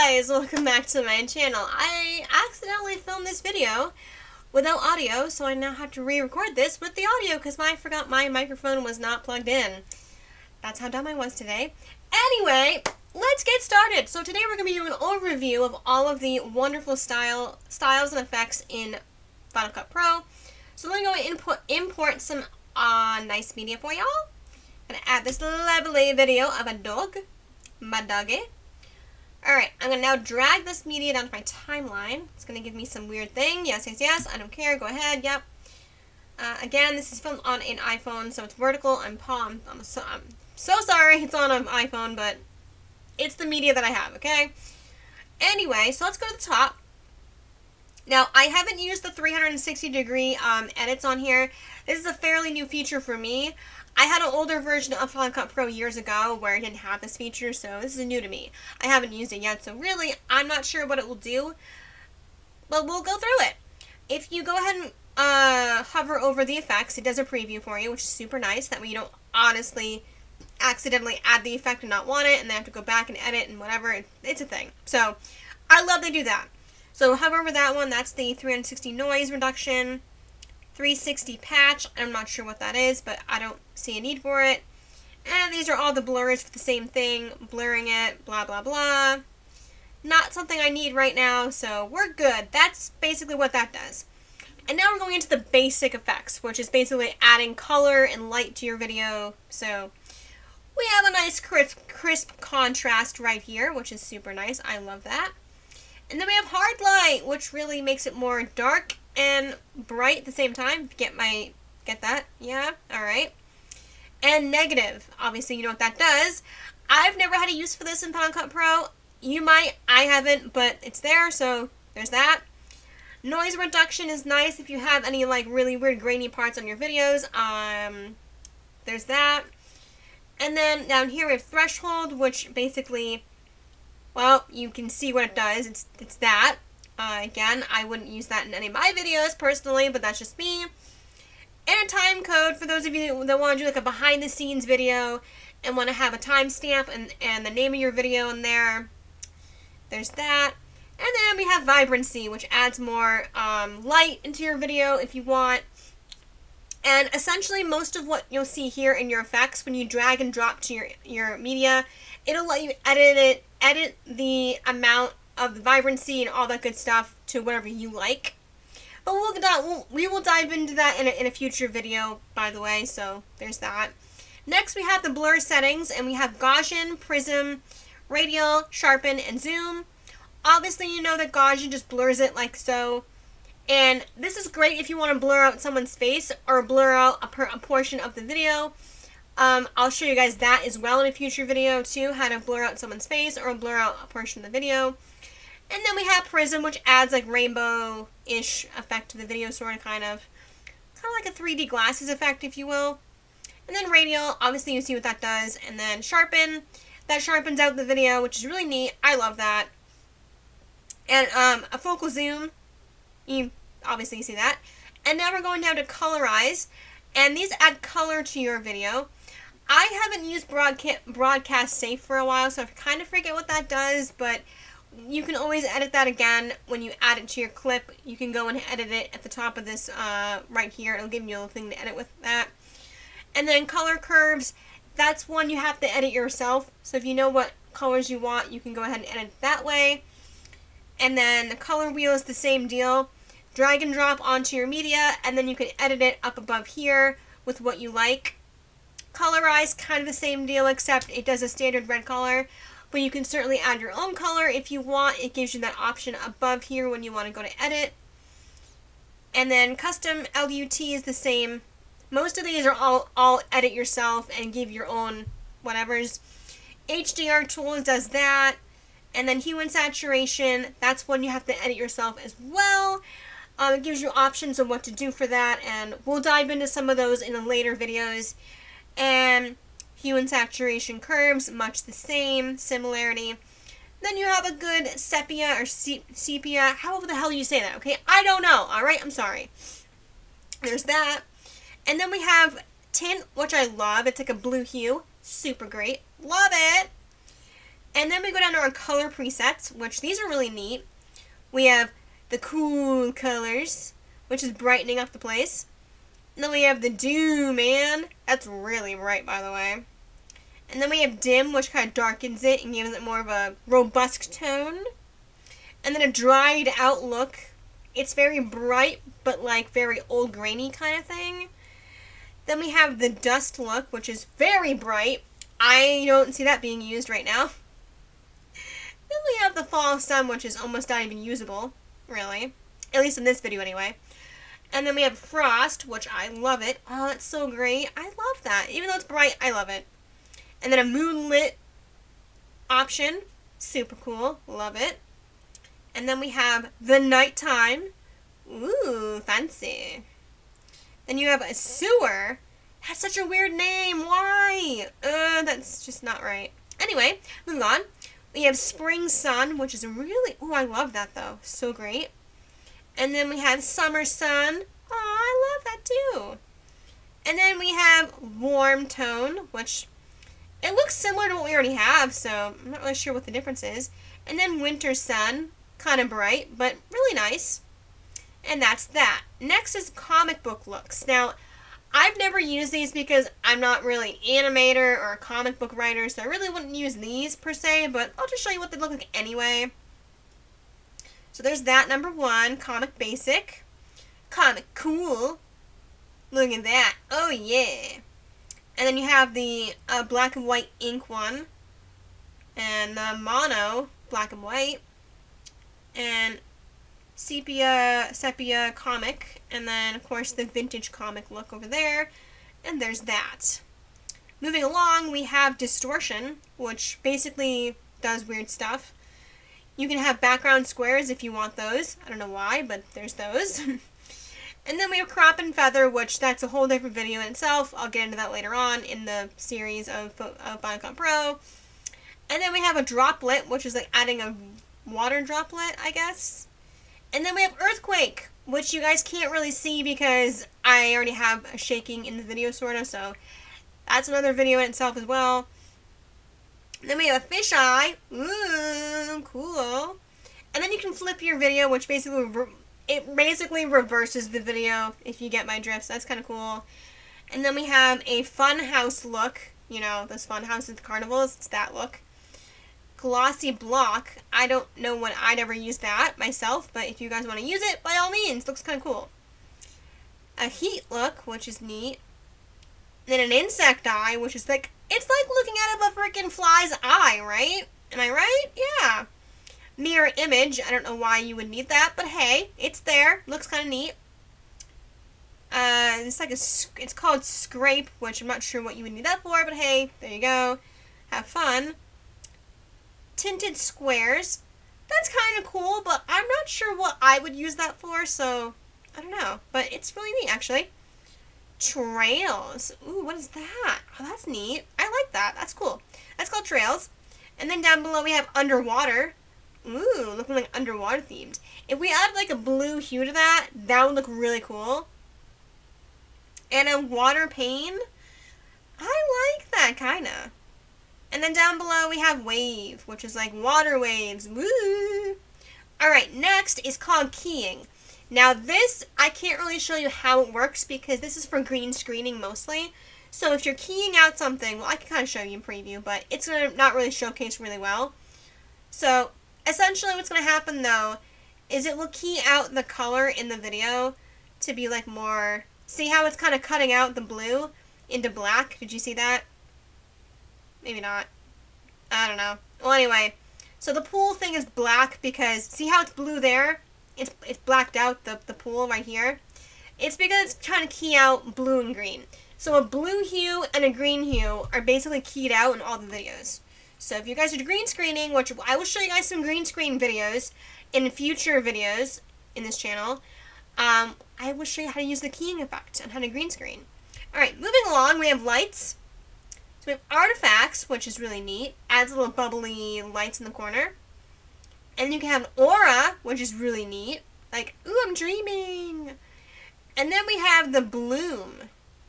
guys, welcome back to my channel. I accidentally filmed this video without audio, so I now have to re-record this with the audio because I forgot my microphone was not plugged in. That's how dumb I was today. Anyway, let's get started. So today we're going to be doing an overview of all of the wonderful styles and effects in Final Cut Pro. So let me go import some nice media for y'all. I'm going to add this lovely video of a dog, my doggy. Alright, I'm going to now drag this media down to my timeline. It's going to give me some weird thing. Yes, yes, yes. I don't care. Go ahead. Yep. Again, this is filmed on an iPhone, so it's vertical. I'm so sorry it's on an iPhone, but it's the media that I have, okay? Anyway, so let's go to the top. Now, I haven't used the 360-degree edits on here. This is a fairly new feature for me. I had an older version of Final Cut Pro years ago where it didn't have this feature, so this is new to me. I haven't used it yet, so really, I'm not sure what it will do, but we'll go through it. If you go ahead and hover over the effects, it does a preview for you, which is super nice. That way you don't honestly accidentally add the effect and not want it, and then have to go back and edit and whatever. It's a thing. So, I love they do that. So, hover over that one. That's the 360 noise reduction. 360 patch, I'm not sure what that is, but I don't see a need for it. And these are all the blurs for the same thing, blurring it, blah, blah, blah. Not something I need right now, so we're good. That's basically what that does. And now we're going into the basic effects, which is basically adding color and light to your video. So we have a nice crisp contrast right here, which is super nice. I love that. And then we have hard light, which really makes it more dark and bright at the same time. Get that? Yeah? Alright. And negative. Obviously, you know what that does. I've never had a use for this in Final Cut Pro. You might. I haven't, but it's there, so there's that. Noise reduction is nice if you have any, like, really weird grainy parts on your videos. There's that. And then down here we have threshold, which basically, well, you can see what it does. It's that. Again, I wouldn't use that in any of my videos personally, but that's just me. And a time code for those of you that want to do like a behind the scenes video and want to have a timestamp and the name of your video in there. There's that. And then we have vibrancy, which adds more light into your video if you want. And essentially most of what you'll see here in your effects, when you drag and drop to your media, it'll let you edit the amount of the vibrancy and all that good stuff to whatever you like. But we will dive into that in a future video, by the way, so there's that. Next we have the blur settings, and we have Gaussian, Prism, Radial, Sharpen, and Zoom. Obviously you know that Gaussian just blurs it like so. And this is great if you want to blur out someone's face or blur out a portion of the video. I'll show you guys that as well in a future video too, how to blur out someone's face or blur out a portion of the video. And then we have Prism, which adds like rainbow-ish effect to the video, kind of like a 3D glasses effect, if you will. And then Radial, obviously you see what that does. And then Sharpen, that sharpens out the video, which is really neat. I love that. And a focal zoom, you obviously see that. And now we're going down to Colorize, and these add color to your video. I haven't used Broadcast Safe for a while, so I kind of forget what that does, but you can always edit that again when you add it to your clip. You can go and edit it at the top of this right here. It'll give you a little thing to edit with that. And then color curves, that's one you have to edit yourself. So if you know what colors you want, you can go ahead and edit it that way. And then the color wheel is the same deal. Drag and drop onto your media, and then you can edit it up above here with what you like. Colorize, kind of the same deal, except it does a standard red color. But you can certainly add your own color if you want. It gives you that option above here when you want to go to edit. And then custom LUT is the same. Most of these are all edit yourself and give your own whatevers. HDR tools does that. And then Hue Saturation, that's one you have to edit yourself as well. It gives you options on what to do for that, and we'll dive into some of those in the later videos. And Hue and Saturation curves, much the same, similarity. Then you have a good sepia or sepia, however the hell you say that, okay? I don't know, alright? I'm sorry. There's that. And then we have tint, which I love. It's like a blue hue. Super great. Love it. And then we go down to our color presets, which these are really neat. We have the cool colors, which is brightening up the place. And then we have the dew, man. That's really bright, by the way. And then we have dim, which kind of darkens it and gives it more of a robust tone. And then a dried out look. It's very bright, but like very old grainy kind of thing. Then we have the dust look, which is very bright. I don't see that being used right now. Then we have the fall sun, which is almost not even usable, really. At least in this video, anyway. And then we have frost, which I love it. Oh, that's so great. I love that. Even though it's bright, I love it. And then a moonlit option. Super cool. Love it. And then we have the nighttime. Ooh, fancy. Then you have a sewer. That's such a weird name. Why? That's just not right. Anyway, moving on. We have spring sun, which is really... Ooh, I love that, though. So great. And then we have summer sun. Oh, I love that, too. And then we have warm tone, which... It looks similar to what we already have, so I'm not really sure what the difference is. And then winter sun. Kind of bright, but really nice. And that's that. Next is comic book looks. Now, I've never used these because I'm not really an animator or a comic book writer, so I really wouldn't use these per se, but I'll just show you what they look like anyway. So there's that, number one, comic basic. Comic cool. Look at that. Oh yeah. And then you have the black and white ink one. And the mono, black and white. And sepia comic, and then of course the vintage comic look over there, and there's that. Moving along, we have distortion, which basically does weird stuff. You can have background squares if you want those. I don't know why, but there's those. And then we have crop and feather, which that's a whole different video in itself. I'll get into that later on in the series of Final Cut Pro. And then we have a droplet, which is like adding a water droplet, I guess. And then we have earthquake, which you guys can't really see because I already have a shaking in the video, sort of, so that's another video in itself as well. And then we have a fisheye. Ooh, cool. And then you can flip your video, which basically reverses the video, if you get my drift, so that's kind of cool. And then we have a fun house look. You know, those fun houses at the carnivals, it's that look. Glossy block. I don't know when I'd ever use that myself, but if you guys want to use it, by all means, looks kind of cool. A heat look, which is neat. Then an insect eye, which is like, it's like looking out of a freaking fly's eye, right? Am I right? Yeah. Mirror image. I don't know why you would need that, but hey, it's there. Looks kind of neat. It's like it's called scrape, which I'm not sure what you would need that for, but hey, there you go. Have fun. Tinted squares. That's kind of cool, but I'm not sure what I would use that for, so I don't know. But it's really neat, actually. Trails. Ooh, what is that? Oh, that's neat. I like that. That's cool. That's called trails. And then down below we have underwater. Ooh, looking like underwater themed. If we add like a blue hue to that, that would look really cool. And a water pane. I like that, kind of. And then down below we have wave, which is like water waves. Woo! Alright, next is called keying. Now this, I can't really show you how it works because this is for green screening mostly. So if you're keying out something, well, I can kind of show you in preview, but it's going to not really showcase really well. So essentially what's going to happen though is it will key out the color in the video to be like more... See how it's kind of cutting out the blue into black? Did you see that? Maybe not. I don't know. Well, anyway. So the pool thing is black because... See how it's blue there? It's blacked out, the pool right here. It's because it's trying to key out blue and green. So a blue hue and a green hue are basically keyed out in all the videos. So if you guys are green screening, which I will show you guys some green screen videos in future videos in this channel, I will show you how to use the keying effect and how to green screen. Alright, moving along, we have lights. So we have artifacts, which is really neat. Adds little bubbly lights in the corner. And you can have aura, which is really neat. Like, ooh, I'm dreaming. And then we have the bloom.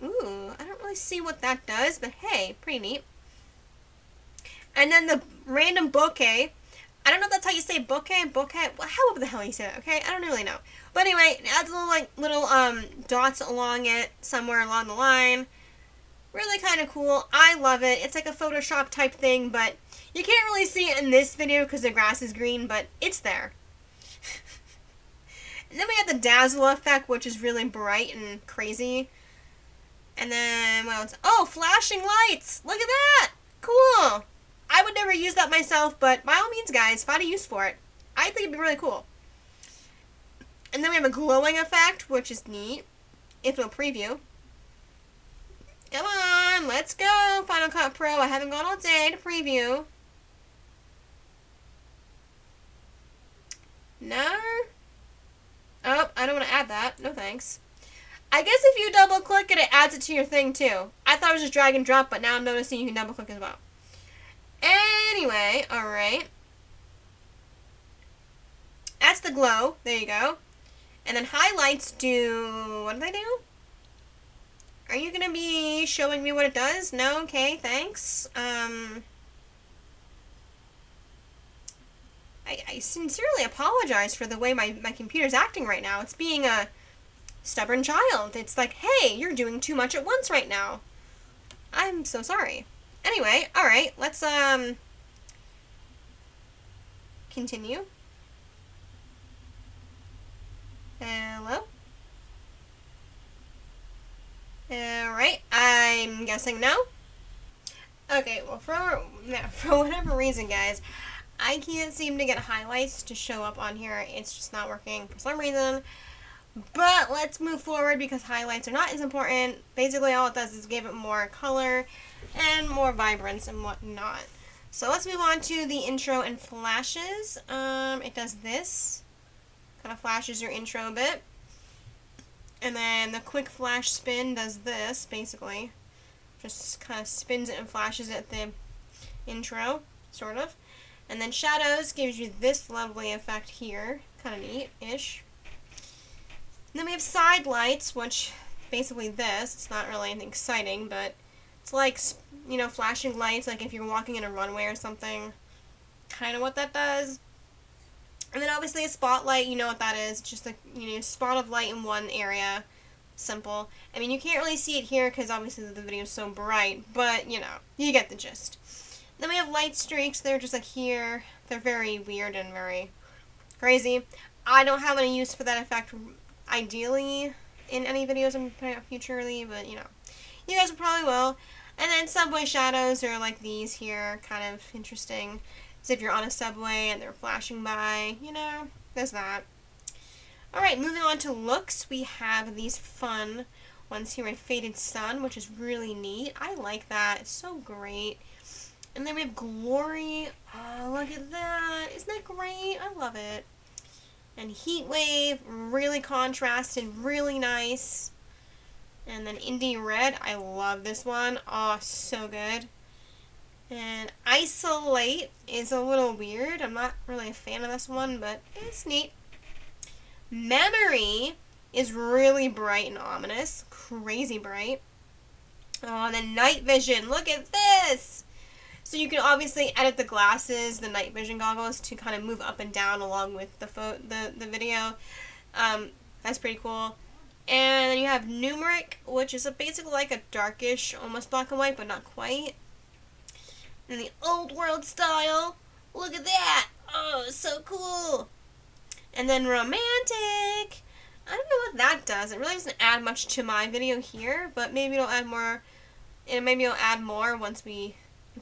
Ooh, I don't really see what that does, but hey, pretty neat. And then the random bokeh. I don't know if that's how you say bokeh. Bokeh. However the hell you say that. Okay, I don't really know. But anyway, it adds little dots along it somewhere along the line. Really kind of cool. I love it. It's like a Photoshop type thing, but you can't really see it in this video because the grass is green, but it's there. And then we have the dazzle effect, which is really bright and crazy. And then, what else? Oh, flashing lights! Look at that! Cool! I would never use that myself, but by all means, guys, find a use for it. I think it'd be really cool. And then we have a glowing effect, which is neat. If it'll preview. Come on, let's go, Final Cut Pro. I haven't gone all day to preview. No? Oh, I don't want to add that. No thanks. I guess if you double click it, it adds it to your thing too. I thought it was just drag and drop, but now I'm noticing you can double click as well. Anyway, alright. That's the glow. There you go. And then highlights do... What do they do? Are you going to be showing me what it does? No? Okay, thanks. I sincerely apologize for the way my computer's acting right now. It's being a stubborn child. It's like, hey, you're doing too much at once right now. I'm so sorry. Anyway, alright, let's continue. Hello? Alright, I'm guessing no. Okay, well, for whatever reason, guys, I can't seem to get highlights to show up on here. It's just not working for some reason. But let's move forward because highlights are not as important. Basically, all it does is give it more color and more vibrance and whatnot. So let's move on to the intro and flashes. It does this. Kind of flashes your intro a bit. And then the quick flash spin does this, basically. Just kind of spins it and flashes it at the intro, sort of. And then shadows gives you this lovely effect here. Kind of neat-ish. Then we have side lights, which basically this. It's not really anything exciting, but it's like, you know, flashing lights, like if you're walking in a runway or something. Kind of what that does. And then obviously a spotlight, you know what that is. It's just a spot of light in one area. Simple. I mean, you can't really see it here because obviously the video is so bright, but, you know, you get the gist. Then we have light streaks. They're just like here. They're very weird and very crazy. I don't have any use for that effect ideally in any videos I'm putting out futurely, but, you know, you guys probably will. And then subway shadows are like these here, kind of interesting. As if you're on a subway and they're flashing by, you know, there's that. Alright, moving on to looks, we have these fun ones here, a faded sun, which is really neat. I like that. It's so great. And then we have glory. Oh, look at that. Isn't that great? I love it. And heat wave, really contrasted, really nice. And then indie red. I love this one. Oh, so good. And isolate is a little weird. I'm not really a fan of this one, but it's neat. Memory is really bright and ominous. Crazy bright. Oh, and then night vision. Look at this! So you can obviously edit the glasses, the night vision goggles, to kind of move up and down along with the video. That's pretty cool. And then you have numeric, which is basically like a darkish, almost black and white, but not quite. And the old world style. Look at that! Oh, so cool! And then romantic. I don't know what that does. It really doesn't add much to my video here, but maybe it'll add more. And maybe it'll add more once if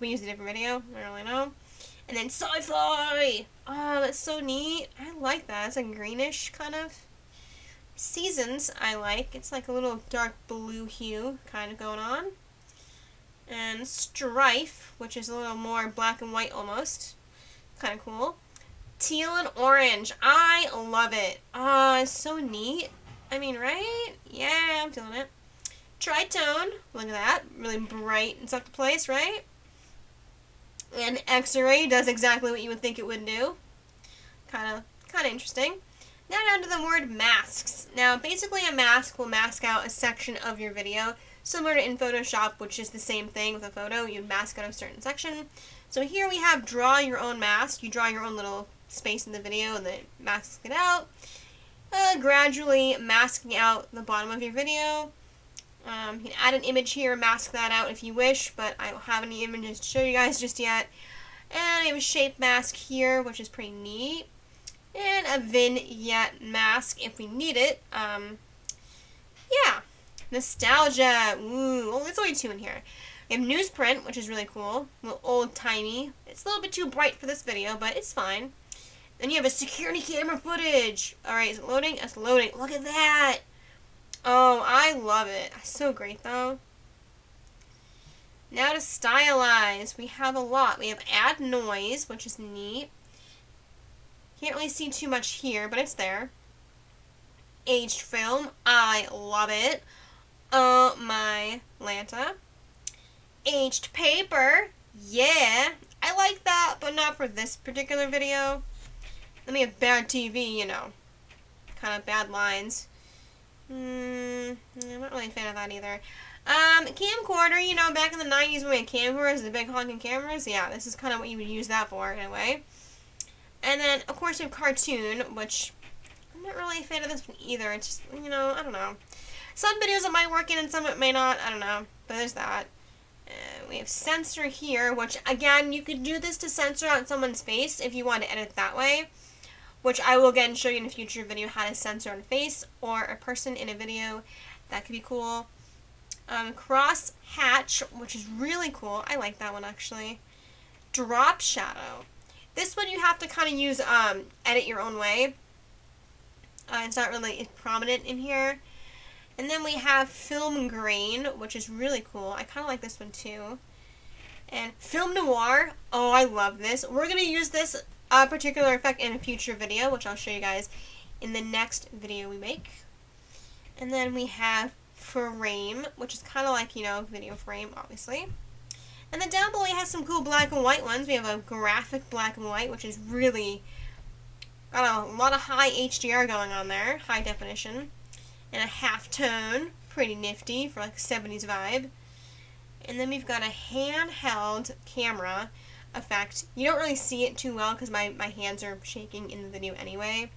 we use a different video. I don't really know. And then sci-fi. Oh, that's so neat. I like that. It's like greenish kind of. Seasons I like. It's like a little dark blue hue kind of going on. And strife, which is a little more black and white almost. Kind of cool. Teal and orange. I love it. Oh, it's so neat. I mean, right? Yeah, I'm feeling it. Tritone. Look at that. Really bright and stuck to place, right? And X-ray does exactly what you would think it would do. Kind of interesting. Now down to the word masks. Now, basically a mask will mask out a section of your video, similar to in Photoshop, which is the same thing with a photo. You mask out a certain section. So here we have draw your own mask. You draw your own little space in the video and then it masks it out. Gradually masking out the bottom of your video. You can add an image here, mask that out if you wish, but I don't have any images to show you guys just yet. And we have a shape mask here, which is pretty neat. And a vignette mask if we need it. Yeah. Nostalgia. Ooh, well, there's only two in here. We have newsprint, which is really cool. A little old-timey. It's a little bit too bright for this video, but it's fine. Then you have a security camera footage. Alright, is it loading? It's loading. Look at that. Oh, I love it. So great, though. Now to stylize. We have a lot. We have add noise, which is neat. Can't really see too much here, but it's there. Aged film. I love it. Oh my Lanta. Aged paper. Yeah. I like that, but not for this particular video. Then we have bad TV, you know. Kind of bad lines. I'm not really a fan of that either. Camcorder, you know, back in the 90s when we had camcorders, the big honking cameras. Yeah, this is kind of what you would use that for, in a way. And then, of course, we have cartoon, which I'm not really a fan of this one either. It's just, you know, I don't know. Some videos it might work in and some it may not. I don't know. But there's that. We have censor here, which, again, you could do this to censor out someone's face if you want to edit that way. Which I will again show you in a future video how to censor on a face or a person in a video. That could be cool. Cross hatch, which is really cool. I like that one actually. Drop shadow. This one you have to kind of use edit your own way. It's not really prominent in here. And then we have film grain, which is really cool. I kind of like this one too. And film noir. Oh, I love this. We're going to use this particular effect in a future video, which I'll show you guys in the next video we make. And then we have frame, which is kind of like, you know, video frame, obviously. And then down below we have some cool black and white ones. We have a graphic black and white, which is really got a lot of high HDR going on there, high definition. And a half tone, pretty nifty for like a 70s vibe. And then we've got a handheld camera effect. You don't really see it too well because my hands are shaking in the video anyway.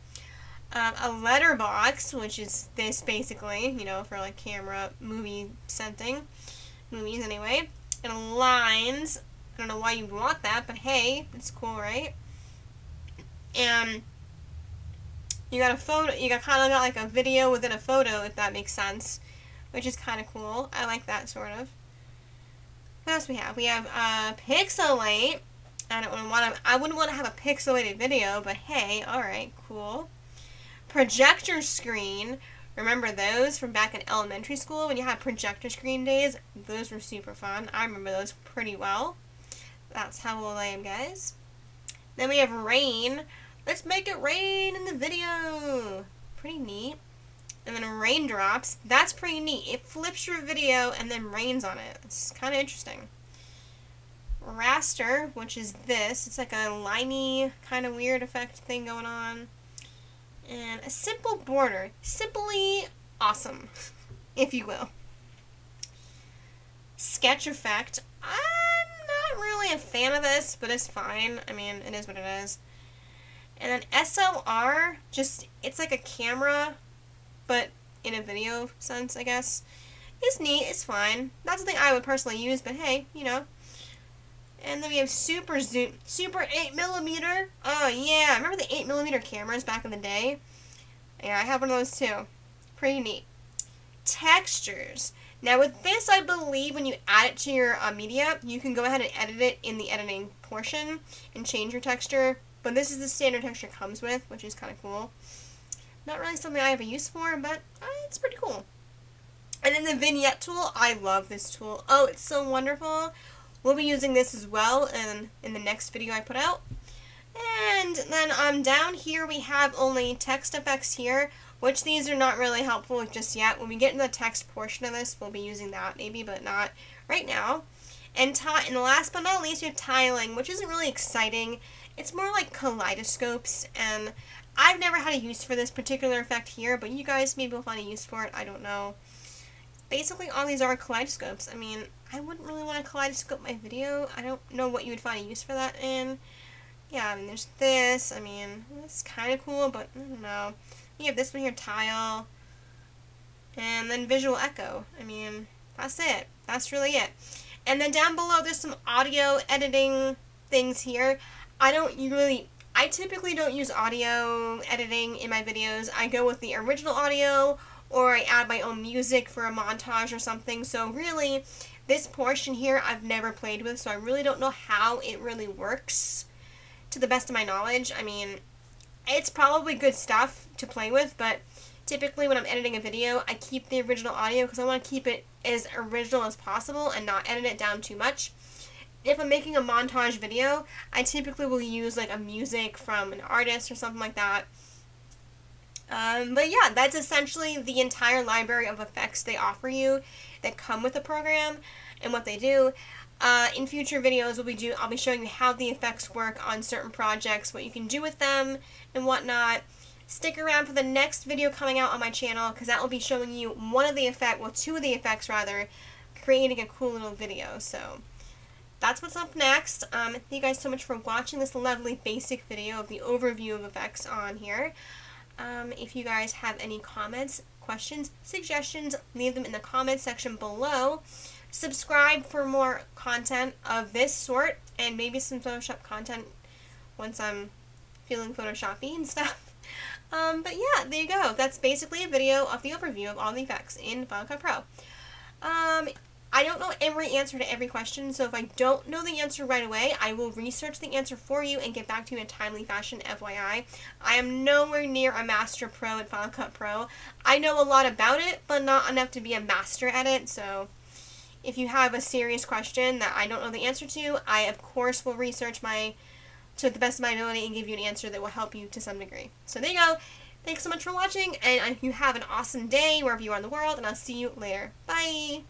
A letterbox, which is this basically, you know, for like camera, movie setting. Movies anyway. And lines. I don't know why you want that, but hey, it's cool, right? And you got a photo, you got kind of got like a video within a photo, if that makes sense, which is kind of cool. I like that sort of. What else we have? We have pixelate. I wouldn't want to have a pixelated video, but hey, all right, cool. Projector screen. Remember those from back in elementary school when you had projector screen days? Those were super fun. I remember those pretty well. That's how old I am, guys. Then we have rain. Let's make it rain in the video. Pretty neat. And then raindrops. That's pretty neat. It flips your video and then rains on it. It's kind of interesting. Raster, which is this. It's like a liney, kind of weird effect thing going on. And a simple border. Simply awesome, if you will. Sketch effect. I'm not really a fan of this, but it's fine. I mean, it is what it is. And then SLR, just, it's like a camera, but in a video sense, I guess. It's neat, it's fine. Not something I would personally use, but hey, you know. And then we have super zoom, super 8mm. Oh yeah, remember the 8mm cameras back in the day? Yeah, I have one of those too. Pretty neat. Textures. Now with this, I believe when you add it to your media, you can go ahead and edit it in the editing portion and change your texture. But this is the standard texture it comes with, which is kind of cool. Not really something I have a use for, but it's pretty cool. And then the Vignette tool, I love this tool. Oh, it's so wonderful. We'll be using this as well in the next video I put out. And then down here we have only text effects here, which these are not really helpful with just yet. When we get into the text portion of this, we'll be using that maybe, but not right now. And last but not least, we have tiling, which isn't really exciting. It's more like kaleidoscopes, and I've never had a use for this particular effect here, but you guys maybe will find a use for it. I don't know. basically all these are kaleidoscopes. I mean, I wouldn't really want to kaleidoscope my video. I don't know what you would find a use for that in. Yeah, I mean, there's this. I mean, it's kind of cool, but I don't know. You have this one here, tile. And then visual echo. I mean, that's it. That's really it. And then down below, there's some audio editing things here. I typically don't use audio editing in my videos. I go with the original audio, or I add my own music for a montage or something. So really, this portion here I've never played with, so I really don't know how it really works to the best of my knowledge. I mean, it's probably good stuff to play with, but typically when I'm editing a video, I keep the original audio because I want to keep it as original as possible and not edit it down too much. If I'm making a montage video, I typically will use like a music from an artist or something like that. But yeah, that's essentially the entire library of effects they offer you that come with the program and what they do. In future videos, I'll be showing you how the effects work on certain projects, what you can do with them, and whatnot. Stick around for the next video coming out on my channel, because that will be showing you two of the effects rather, creating a cool little video. So that's what's up next. Thank you guys so much for watching this lovely basic video of the overview of effects on here. If you guys have any comments, questions, suggestions, leave them in the comments section below. Subscribe for more content of this sort, and maybe some Photoshop content once I'm feeling Photoshoppy and stuff. But yeah, there you go. That's basically a video of the overview of all the effects in Final Cut Pro. I don't know every answer to every question, so if I don't know the answer right away, I will research the answer for you and get back to you in a timely fashion, FYI. I am nowhere near a master pro at Final Cut Pro. I know a lot about it, but not enough to be a master at it, so if you have a serious question that I don't know the answer to, I of course will research to the best of my ability and give you an answer that will help you to some degree. So there you go. Thanks so much for watching, and you have an awesome day wherever you are in the world, and I'll see you later. Bye!